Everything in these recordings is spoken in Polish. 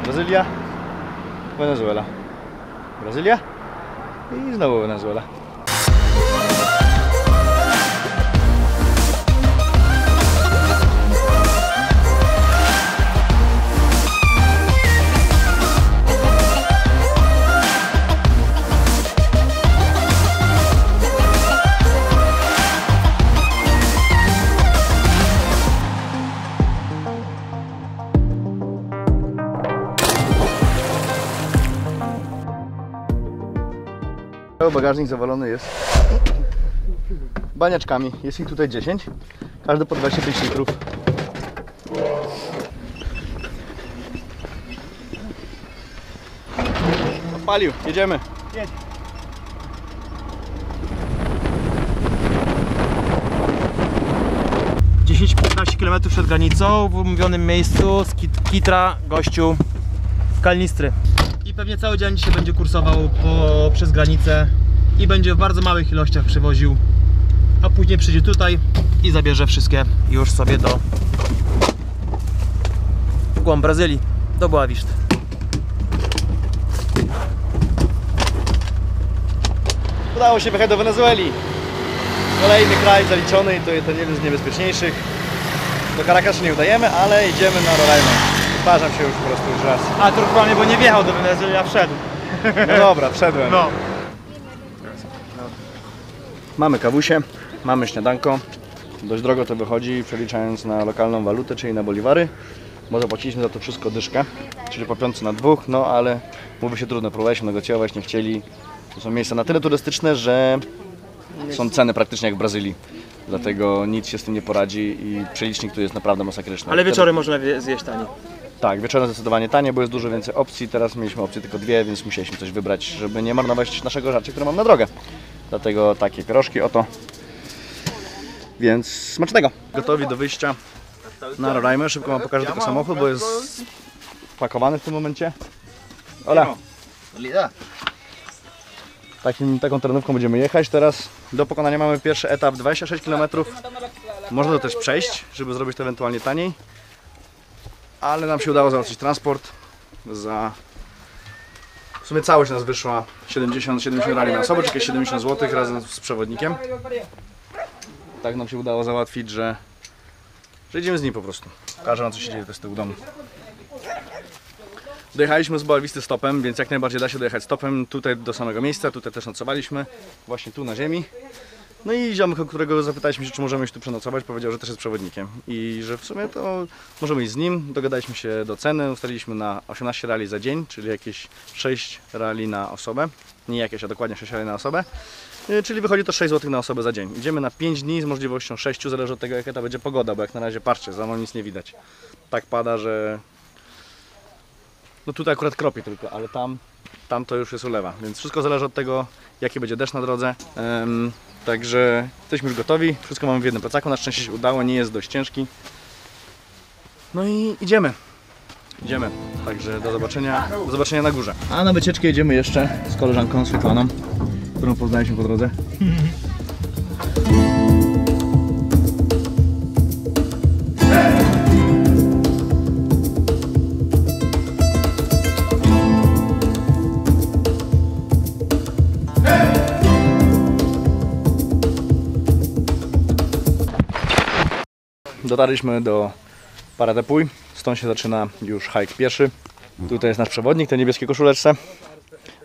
Brazylia, Wenezuela. Brazylia i znowu Wenezuela. Bagażnik zawalony jest baniaczkami. Jest ich tutaj 10. Każdy po 25 litrów. Odpalił, jedziemy. Jedź. Jedź. 10-15 km przed granicą, w umówionym miejscu z kitra gościu w Kalnistry. I pewnie cały dzień dzisiaj będzie kursował przez granicę i będzie w bardzo małych ilościach przywoził, a później przyjdzie tutaj i zabierze wszystkie już sobie w głąb Brazylii, do Boa Vista. Udało się wyjechać do Wenezueli. Kolejny kraj zaliczony i to jeden z niebezpieczniejszych. Do Caracas się nie udajemy, ale idziemy na Roraima. Powtarzam się już po prostu już raz. A to chyba mnie, bo nie wjechał do Wenezueli, a wszedł. No dobra, wszedłem. No. Mamy kawusie, mamy śniadanko. Dość drogo to wychodzi, przeliczając na lokalną walutę, czyli na boliwary. Bo zapłaciliśmy za to wszystko dyszkę, czyli po piątce na dwóch, no ale mówi się trudno, próbowaliśmy negocjować, nie chcieli. To są miejsca na tyle turystyczne, że są ceny praktycznie jak w Brazylii. Dlatego nic się z tym nie poradzi i przelicznik tu jest naprawdę masakryczny. Ale wieczory można zjeść taniej. Tak, wieczorem zdecydowanie taniej, bo jest dużo więcej opcji. Teraz mieliśmy opcję tylko dwie, więc musieliśmy coś wybrać, żeby nie marnować naszego żarcia, które mam na drogę. Dlatego takie pierożki oto. Więc smacznego! Gotowi do wyjścia na Roraimę. Szybko wam pokażę tylko samochód, bo jest pakowany w tym momencie. Ola! Taką terenówką będziemy jechać. Teraz do pokonania mamy pierwszy etap 26 km. Można to też przejść, żeby zrobić to ewentualnie taniej. Ale nam się udało załatwić transport. W sumie całość nas wyszła 70 rali na osobę, czyli 70 zł razem z przewodnikiem. Tak nam się udało załatwić, że idziemy z nim po prostu. Pokażę wam, co się dzieje z tyłu domu. Dojechaliśmy z Boa Visty stopem, więc jak najbardziej da się dojechać stopem tutaj do samego miejsca. Tutaj też nocowaliśmy, właśnie tu na ziemi. No i ziomek, o którego zapytaliśmy się, czy możemy się tu przenocować, powiedział, że też jest przewodnikiem i że w sumie to możemy iść z nim. Dogadaliśmy się do ceny, ustaliliśmy na 18 rali za dzień, czyli jakieś 6 rali na osobę. Nie jakieś, a dokładnie 6 rali na osobę. Czyli wychodzi to 6 zł na osobę za dzień. Idziemy na 5 dni z możliwością 6, zależy od tego, jaka to będzie pogoda, bo jak na razie, patrzcie, za mną nic nie widać. Tak pada, że... No tutaj akurat kropie tylko, ale tam to już jest ulewa, więc wszystko zależy od tego, jaki będzie deszcz na drodze. Także jesteśmy już gotowi, wszystko mamy w jednym plecaku, na szczęście się udało, nie jest dość ciężki. No i idziemy, także do zobaczenia na górze. A na wycieczkę jedziemy jeszcze z koleżanką Swietlaną, którą poznaliśmy po drodze. Dotarliśmy do Paradepuj, stąd się zaczyna już hike pierwszy. Tutaj jest nasz przewodnik, ten niebieskiej koszuleczce,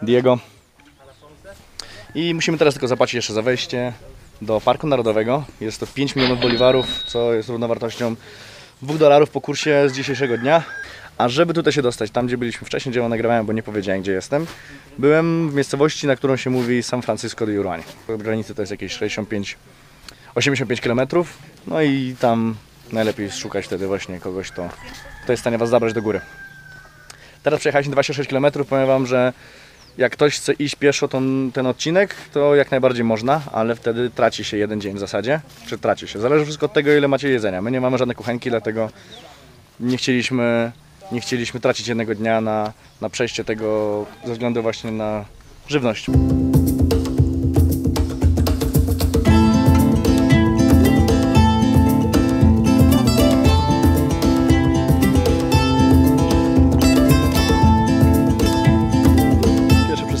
Diego. I musimy teraz tylko zapłacić jeszcze za wejście do Parku Narodowego. Jest to 5 milionów boliwarów, co jest równowartością $2 po kursie z dzisiejszego dnia. A żeby tutaj się dostać, tam gdzie byliśmy wcześniej, gdzie nagrywałem, bo nie powiedziałem, gdzie jestem, byłem w miejscowości, na którą się mówi San Francisco de Uruani. Po granicy to jest jakieś 85 km. No i tam najlepiej szukać wtedy właśnie kogoś, kto jest w stanie was zabrać do góry. Teraz przejechaliśmy 26 km, powiem wam, że jak ktoś chce iść pieszo ten odcinek, to jak najbardziej można, ale wtedy traci się jeden dzień w zasadzie, czy traci się. Zależy wszystko od tego, ile macie jedzenia. My nie mamy żadnej kuchenki, dlatego nie chcieliśmy tracić jednego dnia na przejście tego ze względu właśnie na żywność.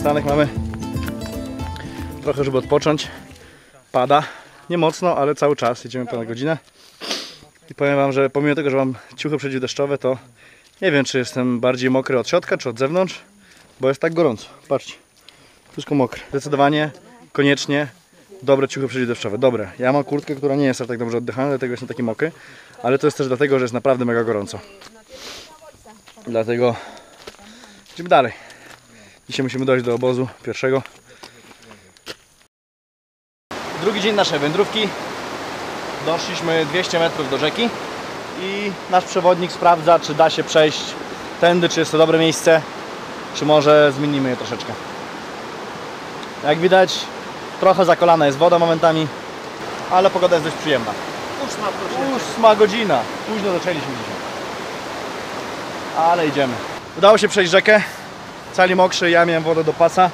przystanek mamy. Trochę, żeby odpocząć. Pada. Nie mocno, ale cały czas. Jedziemy ponad godzinę. I powiem wam, że pomimo tego, że mam ciuchy przeciwdeszczowe, to nie wiem, czy jestem bardziej mokry od środka, czy od zewnątrz, bo jest tak gorąco. Patrzcie. Wszystko mokre. Zdecydowanie, koniecznie dobre ciuchy przeciwdeszczowe. Dobre. Ja mam kurtkę, która nie jest tak dobrze oddychana, dlatego jestem taki mokry. Ale to jest też dlatego, że jest naprawdę mega gorąco. Dlatego idziemy dalej. Dzisiaj musimy dojść do obozu pierwszego. Drugi dzień naszej wędrówki. Doszliśmy 200 metrów do rzeki i nasz przewodnik sprawdza, czy da się przejść tędy, czy jest to dobre miejsce, czy może zmienimy je troszeczkę. Jak widać, trochę zakolana jest woda momentami, ale pogoda jest dość przyjemna. 8 godzina. Późno zaczęliśmy dzisiaj. Ale idziemy. Udało się przejść rzekę. Cali mokrzy, ja miałem wodę do pasa.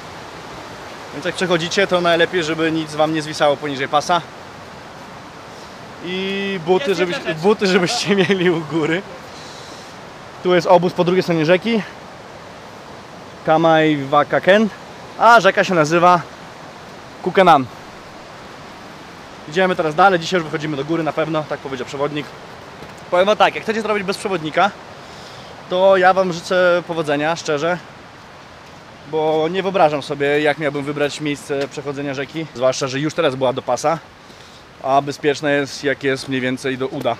Więc jak przechodzicie, to najlepiej, żeby nic wam nie zwisało poniżej pasa. I buty, żebyście mieli u góry. Tu jest obóz po drugiej stronie rzeki. Kamaiwakaken. A rzeka się nazywa Kukenan. Idziemy teraz dalej. Dzisiaj już wychodzimy do góry na pewno, tak powiedział przewodnik. Powiem wam tak, jak chcecie to robić bez przewodnika, to ja wam życzę powodzenia, szczerze. Bo nie wyobrażam sobie, jak miałbym wybrać miejsce przechodzenia rzeki. Zwłaszcza, że już teraz była do pasa. A bezpieczne jest, jak jest mniej więcej do uda.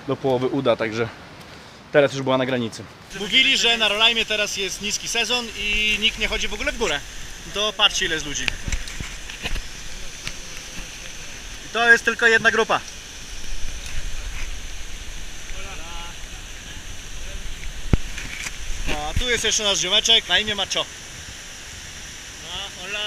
Do połowy uda, także teraz już była na granicy. Mówili, że na Roraimie teraz jest niski sezon i nikt nie chodzi w ogóle w górę. To patrzcie, ile jest ludzi. I to jest tylko jedna grupa. No, a tu jest jeszcze nasz ziomeczek, na imię Macho. No, hola.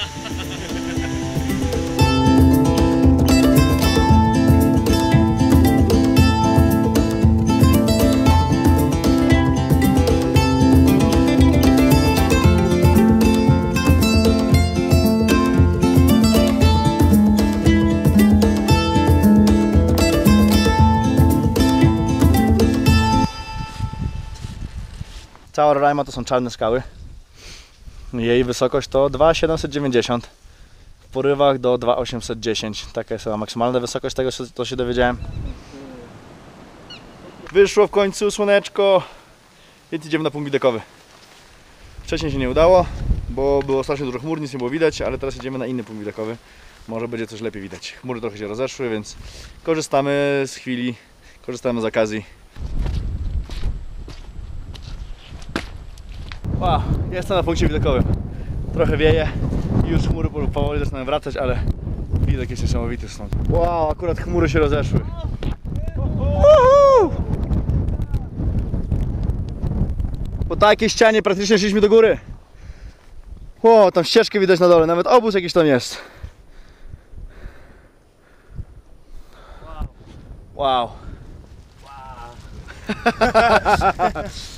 Cała Roraima to są czarne skały. Jej wysokość to 2,790. W porywach do 2,810. Taka jest chyba maksymalna wysokość tego, co się dowiedziałem. Wyszło w końcu słoneczko. Więc idziemy na punkt widokowy. Wcześniej się nie udało, bo było strasznie dużo chmur, nic nie było widać, ale teraz idziemy na inny punkt widokowy. Może będzie coś lepiej widać. Chmury trochę się rozeszły, więc korzystamy z chwili, korzystamy z okazji. Wow, jestem na punkcie widokowym. Trochę wieje i już chmury powoli zaczynają wracać, ale widok jest niesamowity stąd. Wow, akurat chmury się rozeszły. Po takiej ścianie praktycznie szliśmy do góry. Wow, tam ścieżkę widać na dole, nawet obóz jakiś tam jest. Wow.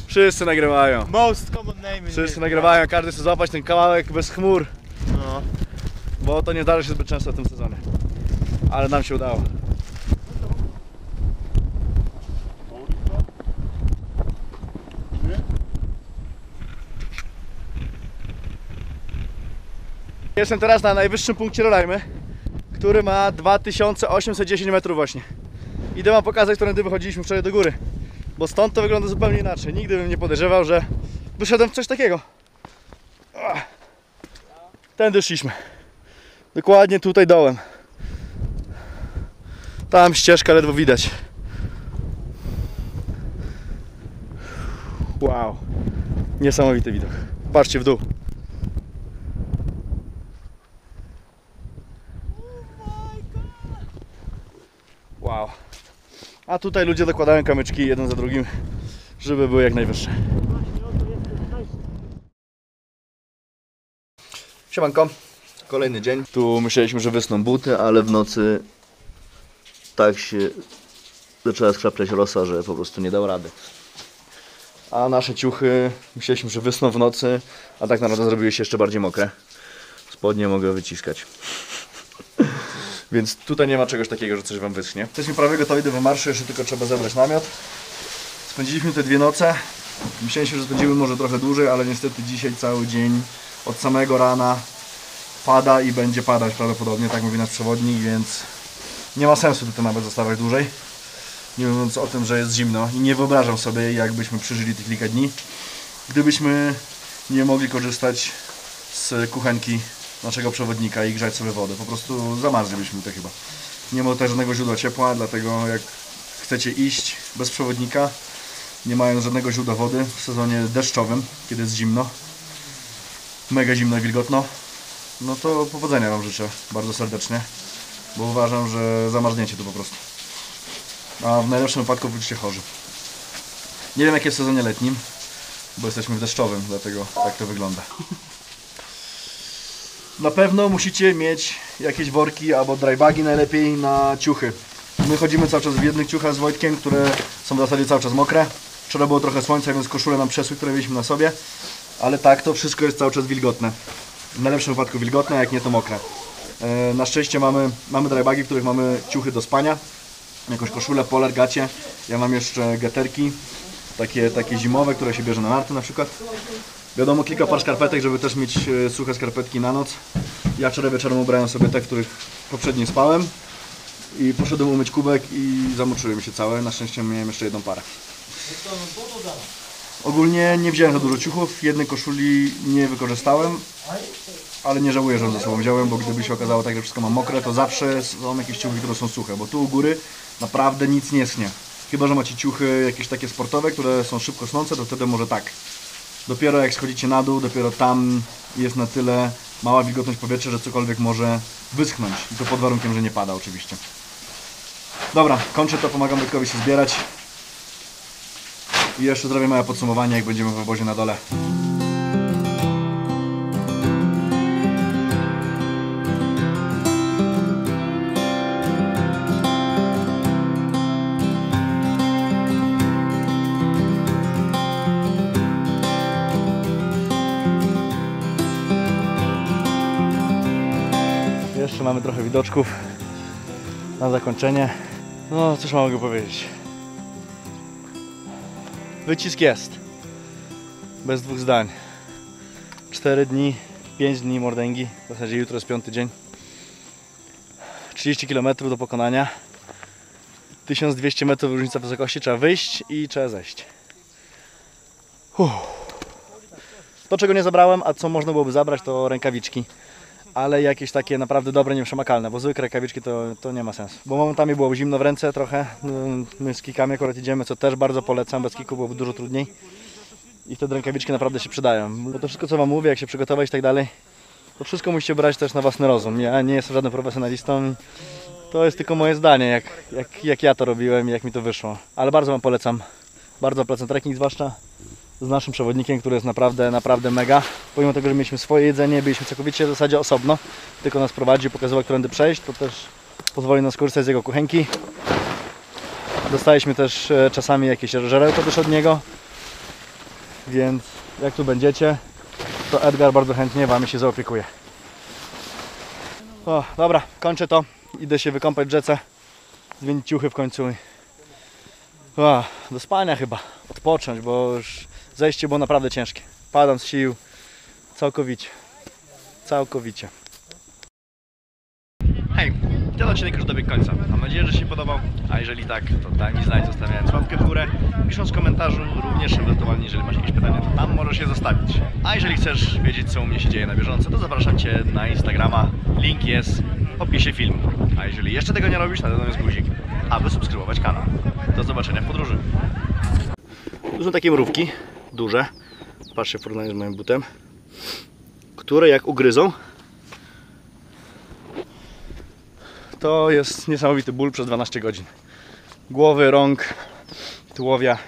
Wszyscy nagrywają. Most common name. Wszyscy nagrywają, każdy chce złapać ten kawałek bez chmur. No. Bo to nie zdarzy się zbyt często w tym sezonie. Ale nam się udało. Jestem teraz na najwyższym punkcie Roraimy, który ma 2810 metrów właśnie. Idę wam pokazać, którędy wychodziliśmy wczoraj do góry. Bo stąd to wygląda zupełnie inaczej. Nigdy bym nie podejrzewał, że wyszedłem w coś takiego. Tędy szliśmy. Dokładnie tutaj dołem. Tam ścieżka ledwo widać. Wow. Niesamowity widok. Patrzcie w dół. Wow. A tutaj ludzie dokładają kamyczki jeden za drugim, żeby były jak najwyższe. Siemanko, kolejny dzień. Tu myśleliśmy, że wysną buty, ale w nocy tak się zaczęła skraplać rosa, że po prostu nie dał rady. A nasze ciuchy myśleliśmy, że wysną w nocy, a tak naprawdę zrobiły się jeszcze bardziej mokre. Spodnie mogę wyciskać. Więc tutaj nie ma czegoś takiego, że coś wam wyschnie. Jesteśmy prawie gotowi do wymarszu, jeszcze tylko trzeba zebrać namiot. Spędziliśmy te 2 noce. Myśleliśmy, że spędzimy może trochę dłużej, ale niestety dzisiaj cały dzień od samego rana pada i będzie padać prawdopodobnie, tak mówi nasz przewodnik, więc nie ma sensu tutaj nawet zostawać dłużej. Nie mówiąc o tym, że jest zimno i nie wyobrażam sobie, jakbyśmy przeżyli tych kilka dni, gdybyśmy nie mogli korzystać z kuchenki naszego przewodnika i grzać sobie wodę. Po prostu zamarzlibyśmy tutaj chyba. Nie ma tutaj żadnego źródła ciepła, dlatego jak chcecie iść bez przewodnika, nie mając żadnego źródła wody w sezonie deszczowym, kiedy jest zimno, mega zimno i wilgotno, no to powodzenia Wam życzę bardzo serdecznie, bo uważam, że zamarzniecie tu po prostu. A w najlepszym wypadku wrócicie chorzy. Nie wiem, jak jest w sezonie letnim, bo jesteśmy w deszczowym, dlatego tak to wygląda. Na pewno musicie mieć jakieś worki albo drybagi najlepiej na ciuchy. My chodzimy cały czas w jednych ciuchach z Wojtkiem, które są w zasadzie cały czas mokre. Wczoraj było trochę słońca, więc koszule nam przesły, które mieliśmy na sobie. Ale tak, to wszystko jest cały czas wilgotne. W najlepszym wypadku wilgotne, jak nie to mokre. Na szczęście mamy drybagi, w których mamy ciuchy do spania. Jakąś koszulę, polar, gacie. Ja mam jeszcze geterki, takie zimowe, które się bierze na narty na przykład. Wiadomo, kilka par skarpetek, żeby też mieć suche skarpetki na noc. Ja wczoraj wieczorem ubrałem sobie te, w których poprzednio spałem. I poszedłem umyć kubek i zamoczyłem się całe. Na szczęście miałem jeszcze jedną parę. Ogólnie nie wziąłem za dużo ciuchów. Jednej koszuli nie wykorzystałem. Ale nie żałuję, że ją ze sobą wziąłem, bo gdyby się okazało tak, że wszystko mam mokre, to zawsze są jakieś ciuchy, które są suche. Bo tu u góry naprawdę nic nie schnie. Chyba że macie ciuchy jakieś takie sportowe, które są szybko snące, to wtedy może tak. Dopiero jak schodzicie na dół, dopiero tam jest na tyle mała wilgotność powietrza, że cokolwiek może wyschnąć. I to pod warunkiem, że nie pada oczywiście. Dobra, kończę to, pomagam Wojtkowi się zbierać. I jeszcze zrobię małe podsumowanie, jak będziemy w obozie na dole. Jeszcze mamy trochę widoczków na zakończenie. No, cóż mogę powiedzieć. Wycisk jest. Bez dwóch zdań. 4 dni, 5 dni mordęgi. W zasadzie jutro jest 5. dzień. 30 km do pokonania. 1200 metrów różnica wysokości. Trzeba wyjść i trzeba zejść. To, czego nie zabrałem, a co można byłoby zabrać, to rękawiczki. Ale jakieś takie naprawdę dobre, nieprzemakalne, bo zwykłe rękawiczki to nie ma sensu. Bo momentami było zimno w ręce trochę, my z kikami akurat idziemy, co też bardzo polecam, bez kiku byłoby dużo trudniej. I wtedy rękawiczki naprawdę się przydają, bo to wszystko, co Wam mówię, jak się przygotować i tak dalej, to wszystko musicie brać też na własny rozum. Ja nie jestem żadnym profesjonalistą, to jest tylko moje zdanie, jak ja to robiłem i jak mi to wyszło. Ale bardzo Wam polecam trekking, zwłaszcza z naszym przewodnikiem, który jest naprawdę mega. Pomimo tego, że mieliśmy swoje jedzenie, byliśmy całkowicie w zasadzie osobno, tylko nas prowadził, pokazywał, którędy przejść, to też pozwoli nam skorzystać z jego kuchenki. Dostaliśmy też czasami jakieś żarełko też od niego, więc jak tu będziecie, to Edgar bardzo chętnie Wami się zaopiekuje. O, dobra, kończę to, idę się wykąpać w rzece, zmienić ciuchy w końcu i do spania chyba, odpocząć, bo już zejście było naprawdę ciężkie. Padam z sił całkowicie. Hej, ten odcinek już dobiegł końca. Mam nadzieję, że się podobał, a jeżeli tak, to daj mi znać, zostawiając łapkę w górę, pisząc w komentarzu, również ewentualnie, jeżeli masz jakieś pytania, to tam możesz je zostawić. A jeżeli chcesz wiedzieć, co u mnie się dzieje na bieżąco, to zapraszam Cię na Instagrama, link jest w opisie filmu. A jeżeli jeszcze tego nie robisz, na dole jest guzik, aby subskrybować kanał. Do zobaczenia w podróży. Tu są takie mrówki, duże, patrzcie w porównaniu z moim butem, które jak ugryzą, to jest niesamowity ból przez 12 godzin. Głowy, rąk, tułowia,